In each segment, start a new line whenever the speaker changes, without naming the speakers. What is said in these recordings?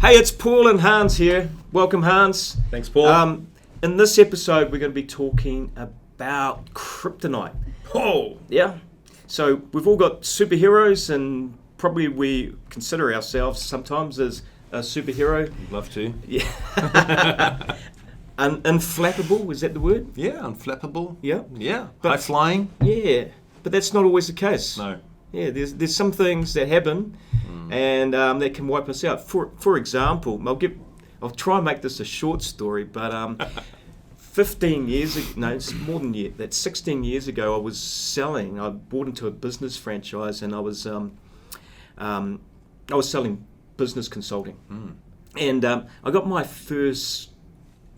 Hey, it's Paul and Hanss here. Welcome, Hanss.
Thanks, Paul.
In this episode, we're going to be talking about kryptonite.
Oh!
Yeah. So we've all got superheroes, and probably we consider ourselves sometimes as a superhero.
I'd love to.
Yeah. Unflappable, is that the word?
Yeah, unflappable.
Yeah.
Yeah.
But-
High flying.
Yeah. But that's not always the case.
No.
Yeah, there's some things that happen, and that can wipe us out. For example, I'll try and make this a short story, but 15 years ago, no, it's more than yet. That's 16 years ago. I bought into a business franchise, and I was selling business consulting, and I got my first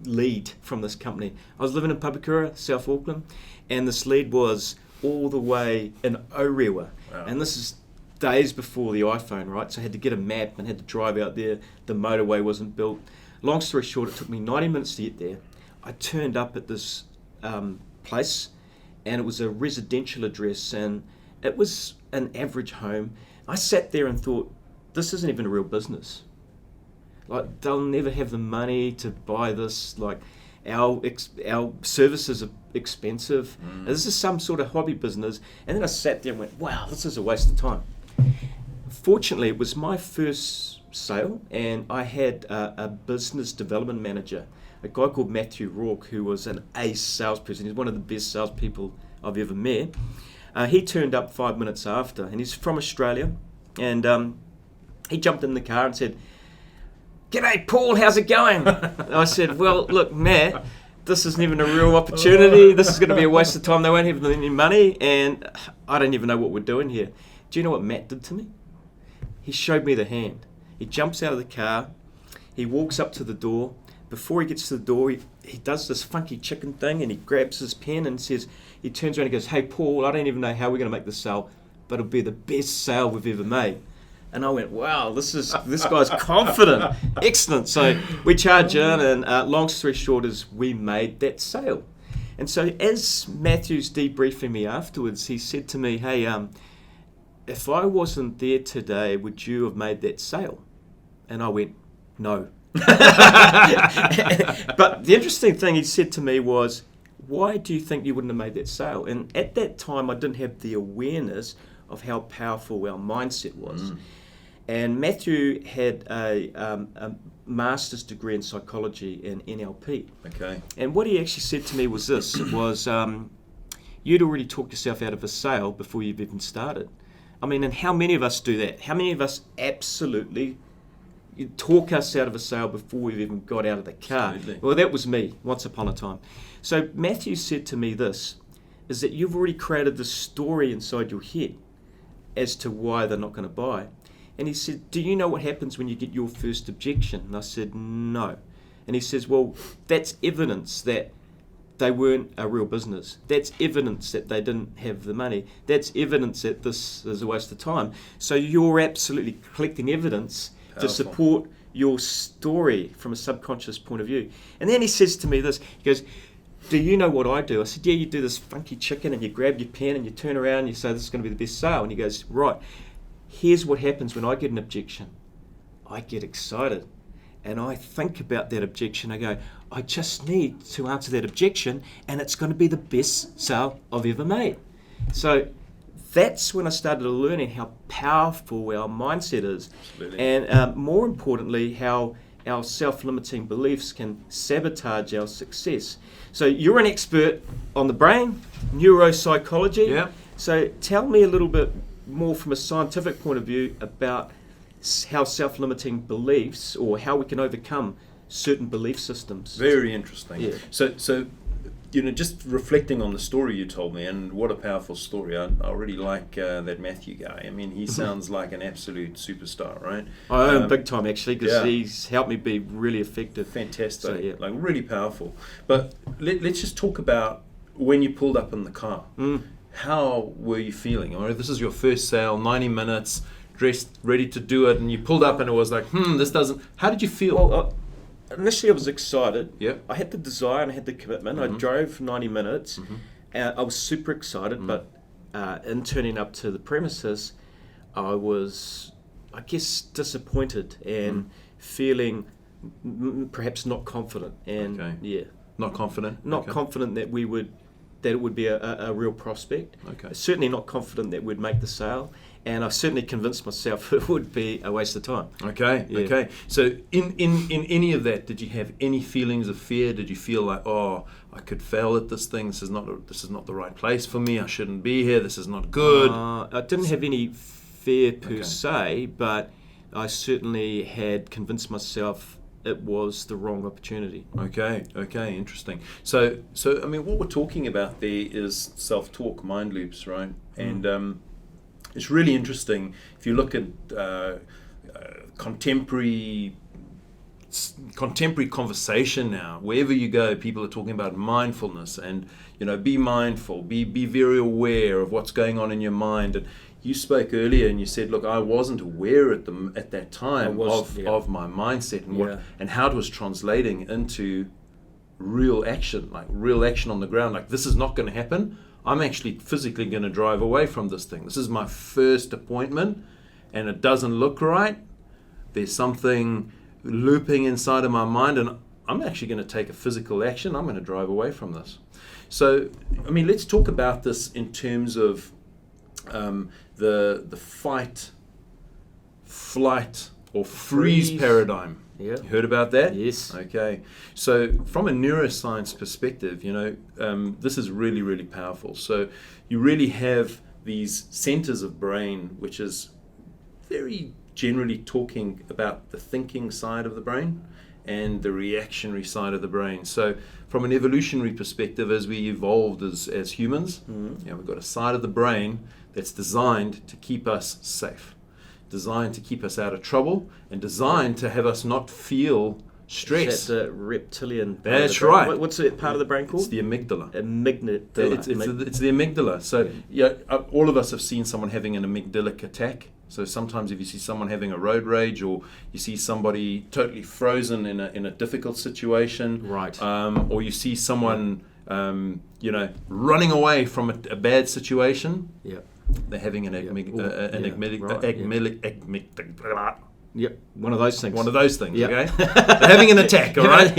lead from this company. I was living in Papakura, South Auckland, and this lead was all the way in Orewa.
Wow.
And this is days before the iPhone, right? So I had to get a map and had to drive out there. The motorway wasn't built. Long story short, it took me 90 minutes to get there. I turned up at this place, and it was a residential address, and it was an average home. I sat there and thought, this isn't even a real business. Like, they'll never have the money to buy this. Like, our services are expensive. This is some sort of hobby business. And then I sat there and went, wow, this is a waste of time. Fortunately, it was my first sale, and I had a business development manager, a guy called Matthew Rourke, who was an ace salesperson. He's one of the best salespeople I've ever met. He turned up 5 minutes after, and he's from Australia. And he jumped in the car and said, "G'day, Paul, how's it going?" I said, "Well, look, Matt, this isn't even a real opportunity. This is going to be a waste of time. They won't have any money, and I don't even know what we're doing here." Do you know what Matt did to me? He showed me the hand. He jumps out of the car. He walks up to the door. Before he gets to the door, he does this funky chicken thing, and he grabs his pen and says, he turns around and goes, "Hey, Paul, I don't even know how we're going to make this sale, but it'll be the best sale we've ever made." And I went, wow, this guy's confident. Excellent. So we charge in, and long story short is we made that sale. And so as Matthew's debriefing me afterwards, he said to me, "Hey, if I wasn't there today, would you have made that sale?" And I went, "No." But the interesting thing he said to me was, "Why do you think you wouldn't have made that sale?" And at that time, I didn't have the awareness of how powerful our mindset was. And Matthew had a master's degree in psychology and NLP.
Okay.
And what he actually said to me was this, was you'd already talked yourself out of a sale before you've even started. I mean, and how many of us do that? How many of us absolutely talk us out of a sale before we've even got out of the car?
Absolutely.
Well, that was me once upon a time. So Matthew said to me this, is that you've already created the story inside your head as to why they're not going to buy. And he said, "Do you know what happens when you get your first objection?" And I said, "No." And he says, "Well, that's evidence that they weren't a real business. That's evidence that they didn't have the money. That's evidence that this is a waste of time. So you're absolutely collecting evidence to support your story from a subconscious point of view." And then he says to me this, he goes, "Do you know what I do?" I said, "Yeah, you do this funky chicken, and you grab your pen and you turn around and you say, this is going to be the best sale." And he goes, "Right, here's what happens when I get an objection. I get excited, and I think about that objection. I go, I just need to answer that objection, and it's going to be the best sale I've ever made." So that's when I started learning how powerful our mindset is.
Absolutely.
And more importantly, how our self-limiting beliefs can sabotage our success. So you're an expert on the brain, neuropsychology.
Yeah.
So tell me a little bit more from a scientific point of view about how self-limiting beliefs, or how we can overcome certain belief systems.
Very interesting.
Yeah.
So just reflecting on the story you told me, and what a powerful story. I already like that Matthew guy. I mean, he sounds like an absolute superstar, right?
I owe him big time, actually, because
yeah.
he's helped me be really effective.
Fantastic.
So, yeah.
Like, really powerful. But let's just talk about when you pulled up in the car. How were you feeling? Or this is your first sale, 90 minutes, dressed, ready to do it, and you pulled up and it was like, this doesn't... How did you feel?
Well, initially I was excited.
Yep.
I had the desire and I had the commitment. I drove 90 minutes. I was super excited, but in turning up to the premises, I was, I guess, disappointed. And feeling perhaps not confident, and
not confident.
not confident that it would be a real prospect.
Okay.
Certainly not confident that we'd make the sale, and I certainly convinced myself it would be a waste of time.
Okay.
Yeah.
Okay. So in any of that, did you have any feelings of fear? Did you feel like, oh, I could fail at this thing. This is not the right place for me. I shouldn't be here. This is not good.
I didn't have any fear per se, but I certainly had convinced myself it was the wrong opportunity.
Okay, interesting. So I mean, what we're talking about there is self-talk, mind loops, right? And it's really interesting if you look at contemporary conversation now. Wherever you go, people are talking about mindfulness and, be mindful, be very aware of what's going on in your mind. And you spoke earlier and you said, look, I wasn't aware at that time of my mindset and how it was translating into real action on the ground. Like, this is not going to happen. I'm actually physically going to drive away from this thing. This is my first appointment and it doesn't look right. There's something looping inside of my mind and I'm actually going to take a physical action. I'm going to drive away from this. So, I mean, let's talk about this in terms of the fight, flight, or freeze paradigm.
Yeah.
You heard about that?
Yes.
Okay. So from a neuroscience perspective, this is really, really powerful. So you really have these centers of brain, which is very generally talking about the thinking side of the brain and the reactionary side of the brain. So from an evolutionary perspective, as we evolved as humans, we've got a side of the brain that's designed to keep us safe, designed to keep us out of trouble, and designed to have us not feel stress.
That's the reptilian part.
That's right.
What's that part of the brain called?
It's the amygdala.
Amygdala.
It's the amygdala. So all of us have seen someone having an amygdalic attack. So sometimes if you see someone having a road rage, or you see somebody totally frozen in a difficult situation,
right?
Or you see someone running away from a bad situation, they're having an amygdala.
Yep, one of those things.
One of those things,
yep.
Okay? They're having an attack, all right?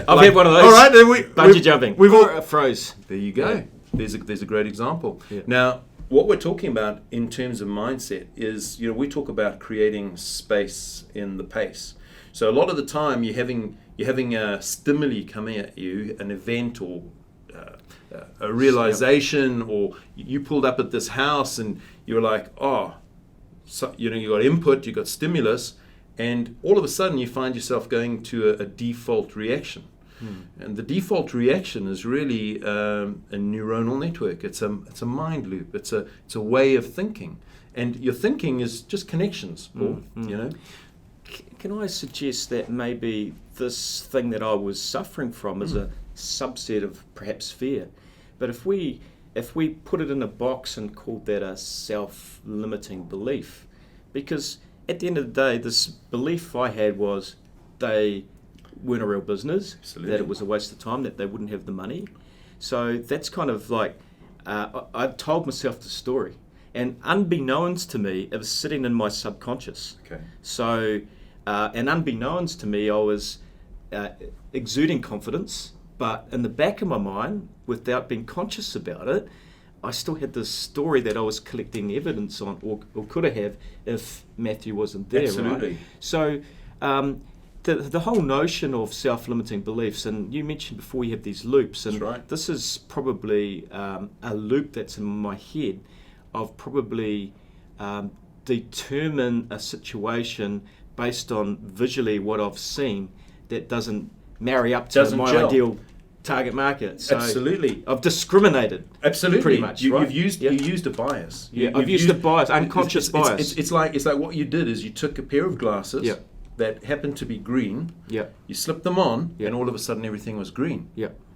I've had one of those.
All right, then
bungee jumping.
We've all
froze.
There you go. Yeah. There's a great example.
Yeah.
Now, what we're talking about in terms of mindset is, we talk about creating space in the pace. So a lot of the time you're having a stimuli coming at you, an event or a realization, or you pulled up at this house and you're like, you got input, you got stimulus, and all of a sudden you find yourself going to a default reaction. And the default reaction is really a neuronal network. It's a mind loop. It's a way of thinking, and your thinking is just connections. Paul,
Can I suggest that maybe this thing that I was suffering from is a subset of perhaps fear, but if we put it in a box and called that a self-limiting belief, because at the end of the day, this belief I had was they weren't a real business,
Absolutely.
that it was a waste of time, that they wouldn't have the money. So that's kind of like, I've told myself the story, and unbeknownst to me, it was sitting in my subconscious.
Okay.
So, and unbeknownst to me, I was exuding confidence, but in the back of my mind, without being conscious about it, I still had this story that I was collecting evidence on, or could have if Matthew wasn't there.
Absolutely.
Right? So, the whole notion of self-limiting beliefs, and you mentioned before you have these loops, and
That's right.
This is probably a loop that's in my head of probably determine a situation based on visually what I've seen that doesn't marry up to my ideal target market. So
Absolutely.
I've discriminated.
Absolutely.
Pretty much, right?
You used a bias.
I've used a bias, unconscious bias.
It's like what you did is you took a pair of glasses that happened to be green. You slipped them on, and all of a sudden everything was green.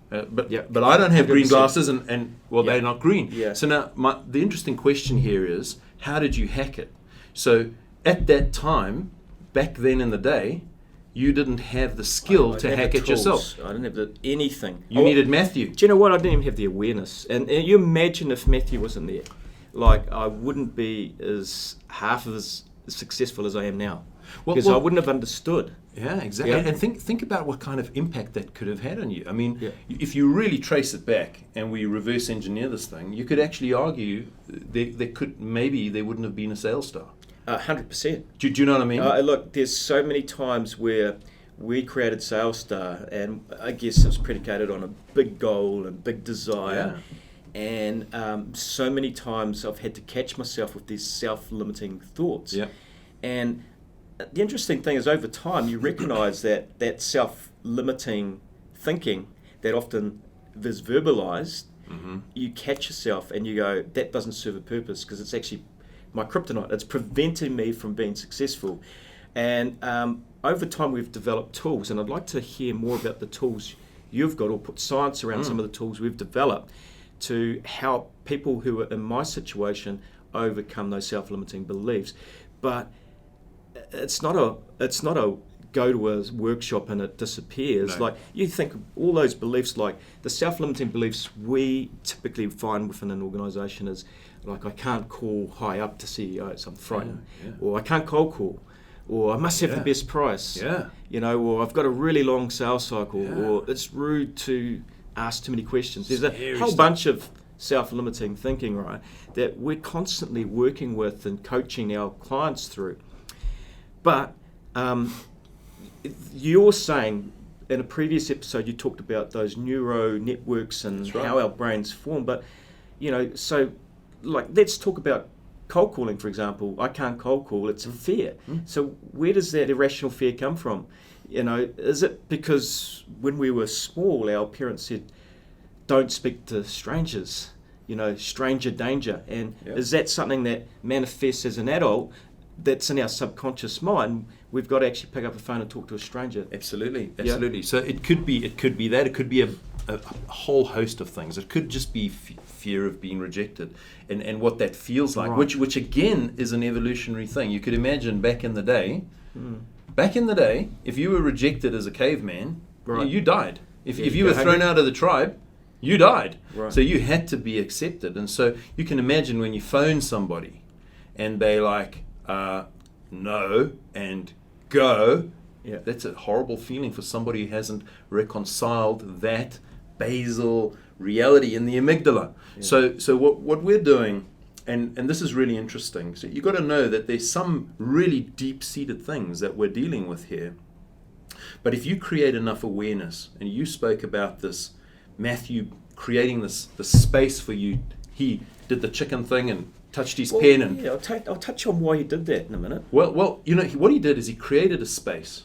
But I don't have green glasses, and they're not green. So now the interesting question here is, how did you hack it? So at that time, back then in the day, you didn't have the skill to hack it yourself.
I didn't have anything.
You needed Matthew.
Do you know what? I didn't even have the awareness. And you imagine if Matthew wasn't there, like I wouldn't be half as successful as I am now. Because I wouldn't have understood.
Yeah, exactly.
Yeah.
And think about what kind of impact that could have had on you. I mean,
Yeah.
if you really trace it back and we reverse engineer this thing, you could actually argue there wouldn't have been a SalesStar.
100%.
Do you know what I mean?
Look, there's so many times where we created SalesStar, and I guess it was predicated on a big goal and big desire. And so many times I've had to catch myself with these self-limiting thoughts.
Yeah.
And the interesting thing is, over time, you recognize that self-limiting thinking that often is verbalized, you catch yourself and you go, that doesn't serve a purpose, because it's actually my kryptonite. It's preventing me from being successful. And over time, we've developed tools, and I'd like to hear more about the tools you've got, or put science around some of the tools we've developed to help people who are in my situation overcome those self-limiting beliefs. But it's not a go to a workshop and it disappears.
No.
Like, you think of all those beliefs, like the self-limiting beliefs we typically find within an organisation is like, I can't call high up to CEOs, I'm frightened, or I can't cold call, or I must have the best price, or I've got a really long sales cycle, or it's rude to ask too many questions. There's a whole bunch of self-limiting thinking, right, that we're constantly working with and coaching our clients through. But you're saying, in a previous episode, you talked about those neuro networks and how our brains form. But, so, like, let's talk about cold calling, for example. I can't cold call, it's a fear. So where does that irrational fear come from? Is it because when we were small, our parents said, don't speak to strangers, stranger danger? And is that something that manifests as an adult that's in our subconscious mind? We've got to actually pick up a phone and talk to a stranger.
Absolutely. So it could be that. It could be a whole host of things. It could just be fear of being rejected and what that feels like, which again is an evolutionary thing. You could imagine back in the day, if you were rejected as a caveman, you died. If you were thrown out of the tribe, you died.
Right.
So you had to be accepted. And so you can imagine when you phone somebody and they like, no and go, that's a horrible feeling for somebody who hasn't reconciled that basal reality in the amygdala. So what we're doing, and this is really interesting, so you've got to know that there's some really deep-seated things that we're dealing with here. But if you create enough awareness, and you spoke about this, Matthew creating this space for you, he did the chicken thing and touched his pen. And
I'll touch on why he did that in a minute.
Well, what he did is he created a space,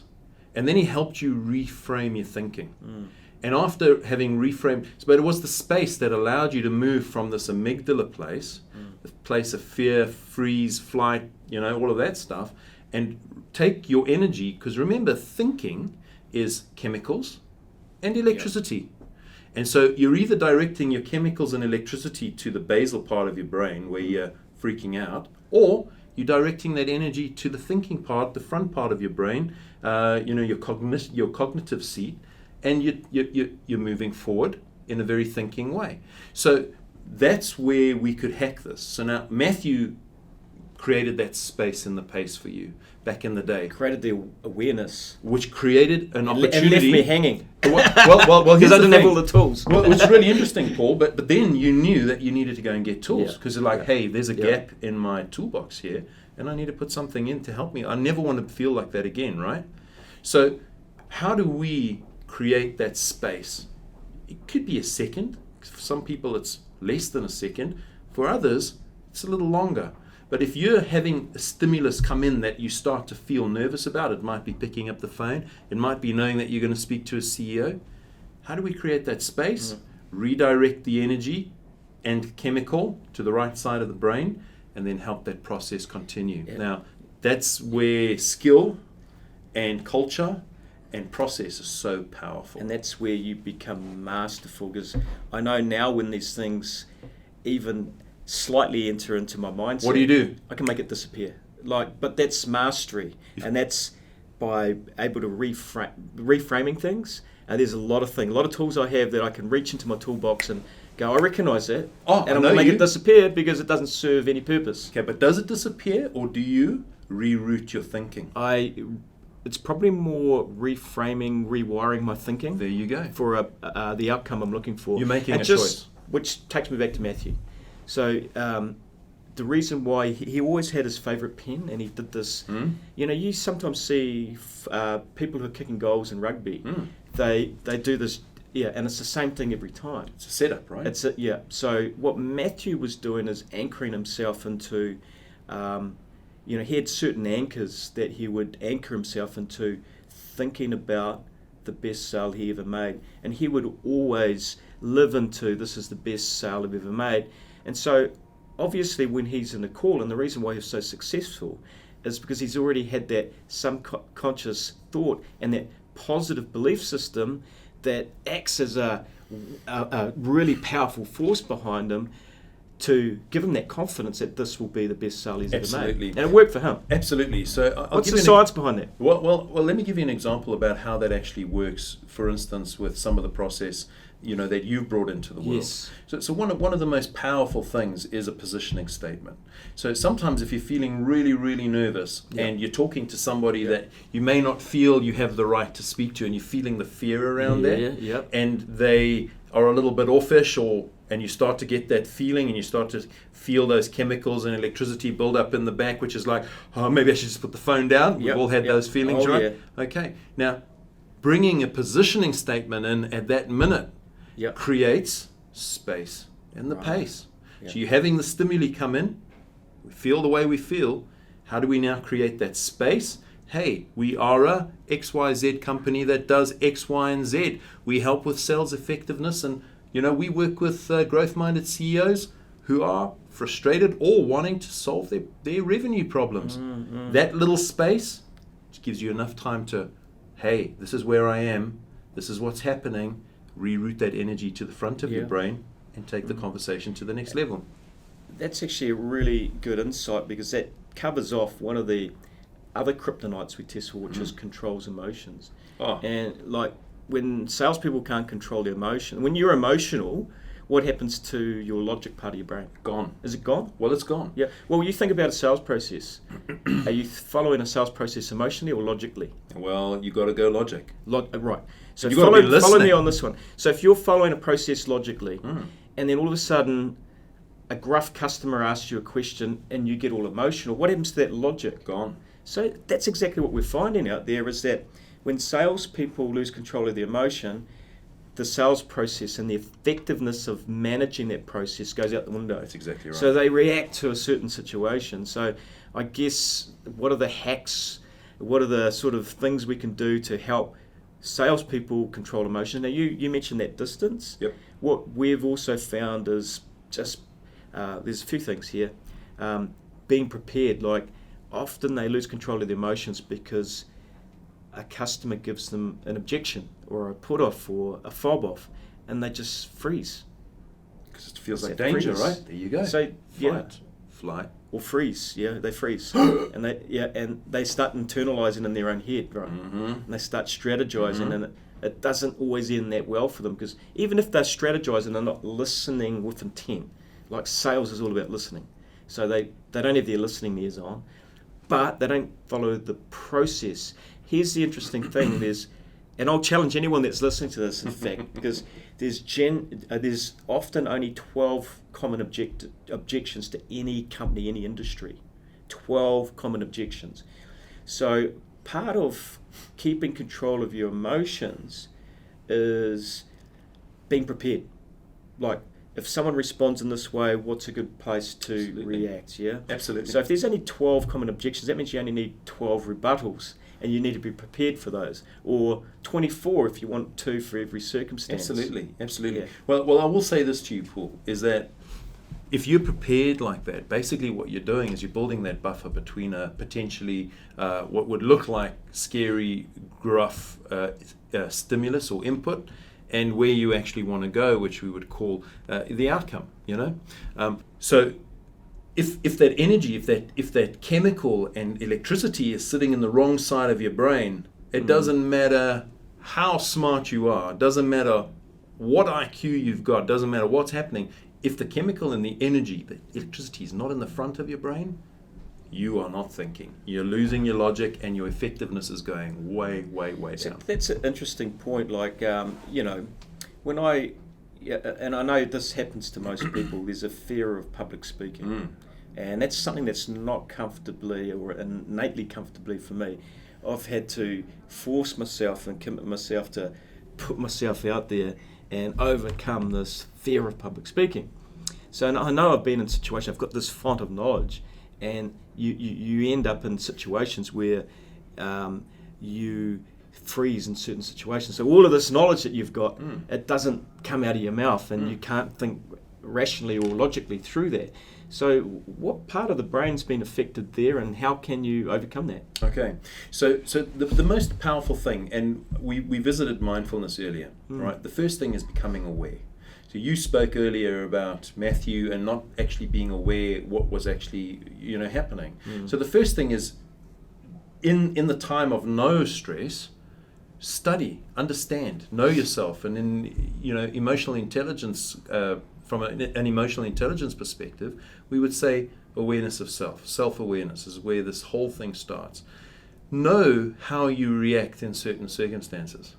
and then he helped you reframe your thinking. And after having reframed, but it was the space that allowed you to move from this amygdala place, the place of fear, freeze, flight, all of that stuff, and take your energy, because remember, thinking is chemicals and electricity. And so you're either directing your chemicals and electricity to the basal part of your brain where you're freaking out, or you're directing that energy to the thinking part, the front part of your brain, your cognitive seat, and you're moving forward in a very thinking way. So that's where we could hack this. So now Matthew created that space in the pace for you back in the day.
Created the awareness.
Which created an opportunity.
And left me hanging.
Well,
because I didn't have all the tools.
Well, it's really interesting, Paul, but then you knew that you needed to go and get tools, because you're like, hey, there's a gap in my toolbox here, and I need to put something in to help me. I never want to feel like that again, right? So how do we create that space? It could be a second. For some people, it's less than a second. For others, it's a little longer. But if you're having a stimulus come in that you start to feel nervous about, it might be picking up the phone, it might be knowing that you're going to speak to a CEO. How do we create that space, redirect the energy and chemical to the right side of the brain, and then help that process continue? Now, that's where skill and culture and process is so powerful.
And that's where you become masterful, because I know now when these things even slightly enter into my mindset,
what do?
I can make it disappear. But that's mastery, and that's by able to reframing things. And there's a lot of tools I have that I can reach into my toolbox and go, I recognise that, and I'm going to make it disappear because it doesn't serve any purpose.
Okay, but does it disappear, or do you reroute your thinking?
it's probably more reframing, rewiring my thinking.
There you go.
For the outcome I'm looking for.
You're making a choice.
Which takes me back to Matthew. So the reason why he always had his favourite pen, and he did this. You sometimes see people who are kicking goals in rugby. They do this, and it's the same thing every time.
It's a setup, right?
So what Matthew was doing is anchoring himself into, he had certain anchors that he would anchor himself into, thinking about the best sale he ever made, and he would always live into, this is the best sale I've ever made. And so obviously when he's in a call, and the reason why he's so successful is because he's already had that subconscious thought and that positive belief system that acts as a really powerful force behind him to give him that confidence that this will be the best sale he's ever made. And it worked for him.
Absolutely. So
what's the science behind that?
Well, let me give you an example about how that actually works, for instance, with some of the process that you've brought into the world.
Yes.
So one of the most powerful things is a positioning statement. So sometimes if you're feeling really, really nervous and you're talking to somebody that you may not feel you have the right to speak to, and you're feeling the fear around that, and they are a little bit offish, and you start to get that feeling, and you start to feel those chemicals and electricity build up in the back, which is like, oh, maybe I should just put the phone down. We've all had those feelings, right? Yeah. Okay. Now, bringing a positioning statement in at that minute creates space and the pace. So you're having the stimuli come in, we feel the way we feel. How do we now create that space? Hey, we are a XYZ company that does X, Y, and Z. We help with sales effectiveness, and we work with growth-minded CEOs who are frustrated or wanting to solve their revenue problems. That little space gives you enough time to, hey, this is where I am, this is what's happening, reroute that energy to the front of your brain and take the conversation to the next level.
That's actually a really good insight, because that covers off one of the other kryptonites we test for, which is controls emotions. And like when salespeople can't control their emotion, when you're emotional, what happens to your logic part of your brain?
Gone.
Is it gone?
Well, it's gone.
Yeah. Well, you think about a sales process. Are you following a sales process emotionally or logically?
Well, you got to go logic.
Right. So
you follow
me on this one. So if you're following a process logically, and then all of a sudden a gruff customer asks you a question and you get all emotional, what happens to that logic?
Gone.
So that's exactly what we're finding out there, is that when salespeople lose control of their emotion, the sales process and the effectiveness of managing that process goes out the window.
That's exactly right.
So they react to a certain situation. So I guess, what are the hacks? What are the sort of things we can do to help salespeople control emotion? Now, you mentioned that distance.
Yep.
What we've also found is just, there's a few things here. Being prepared. Like, often they lose control of their emotions because a customer gives them an objection or a put off or a fob off, and they just freeze.
Because it feels like danger, freeze. Right? There you go.
So
flight,
or freeze. Yeah, they freeze, and they start internalizing in their own head, right? And they start strategizing, and it doesn't always end that well for them, because even if they're strategizing, they're not listening with intent. Like, sales is all about listening, so they don't have their listening ears on, but they don't follow the process. Here's the interesting thing, and I'll challenge anyone that's listening to this, in fact, because there's often only 12 common objections to any company, any industry. 12 common objections. So part of keeping control of your emotions is being prepared. Like, if someone responds in this way, what's a good place to react? Yeah,
absolutely.
So if there's only 12 common objections, that means you only need 12 rebuttals, and you need to be prepared for those, or 24 if you want 2 for every circumstance.
Absolutely.
Yeah.
Well, I will say this to you, Paul, is that if you're prepared like that, basically what you're doing is you're building that buffer between a potentially what would look like scary, gruff stimulus or input, and where you actually want to go, which we would call the outcome. So if that energy, if that chemical and electricity is sitting in the wrong side of your brain, it doesn't matter how smart you are, it doesn't matter what IQ you've got, it doesn't matter what's happening. If the chemical and the energy, the electricity is not in the front of your brain, you are not thinking. You're losing your logic, and your effectiveness is going way, way, way down.
That's an interesting point. Like, when and I know this happens to most people, there's a fear of public speaking. And that's something that's not comfortably or innately comfortably for me. I've had to force myself and commit myself to put myself out there and overcome this fear of public speaking. So I know I've been in situations, I've got this font of knowledge, and you end up in situations where you freeze in certain situations. So all of this knowledge that you've got, it doesn't come out of your mouth, and you can't think rationally or logically through that. So what part of the brain's been affected there, and how can you overcome that?
Okay, so the most powerful thing, and we visited mindfulness earlier, right? The first thing is becoming aware. So you spoke earlier about Matthew and not actually being aware what was actually happening. So the first thing is, in the time of no stress, study, understand, know yourself, and in emotional intelligence. From an emotional intelligence perspective, we would say awareness of self. Self-awareness is where this whole thing starts. Know how you react in certain circumstances.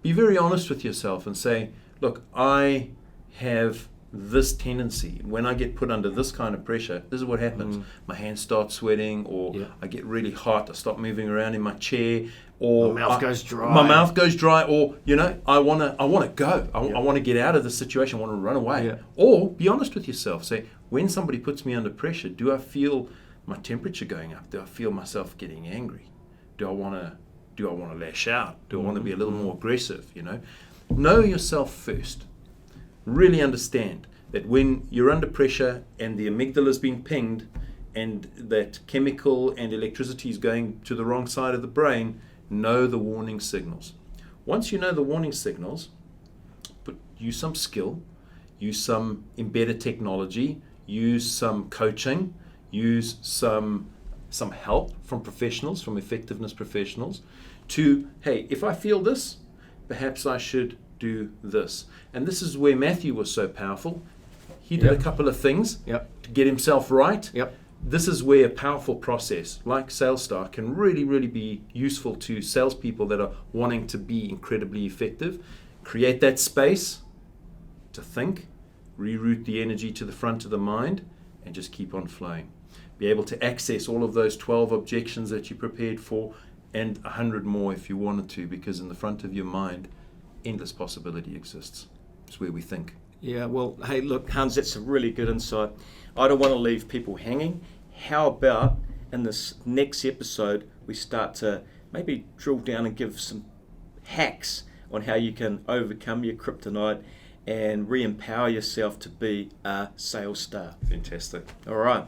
Be very honest with yourself and say, look, I have this tendency. When I get put under this kind of pressure, this is what happens. My hands start sweating, or I get really hot, I stop moving around in my chair, or
my mouth goes dry.
My mouth goes dry, or I wanna go. I want to get out of this situation. I want to run away.
Yeah.
Or be honest with yourself. Say, when somebody puts me under pressure, do I feel my temperature going up? Do I feel myself getting angry? Do I want to lash out? Do I want to be a little more aggressive? Know yourself first. Really understand that when you're under pressure and the amygdala's been pinged, and that chemical and electricity is going to the wrong side of the brain, know the warning signals. Once you know the warning signals, use some skill, use some embedded technology, use some coaching, use some help from professionals, from effectiveness professionals, to, hey, if I feel this, perhaps I should do this. And this is where Matthew was so powerful. He did a couple of things to get himself right. This is where a powerful process like SalesStar can really, really be useful to salespeople that are wanting to be incredibly effective. Create that space to think, reroute the energy to the front of the mind, and just keep on flowing. Be able to access all of those 12 objections that you prepared for, and 100 more if you wanted to, because in the front of your mind, endless possibility exists. It's where we think.
Yeah, well, hey, look, Hanss, that's a really good insight. I don't want to leave people hanging. How about in this next episode, we start to maybe drill down and give some hacks on how you can overcome your kryptonite and re-empower yourself to be a sales star.
Fantastic.
All right.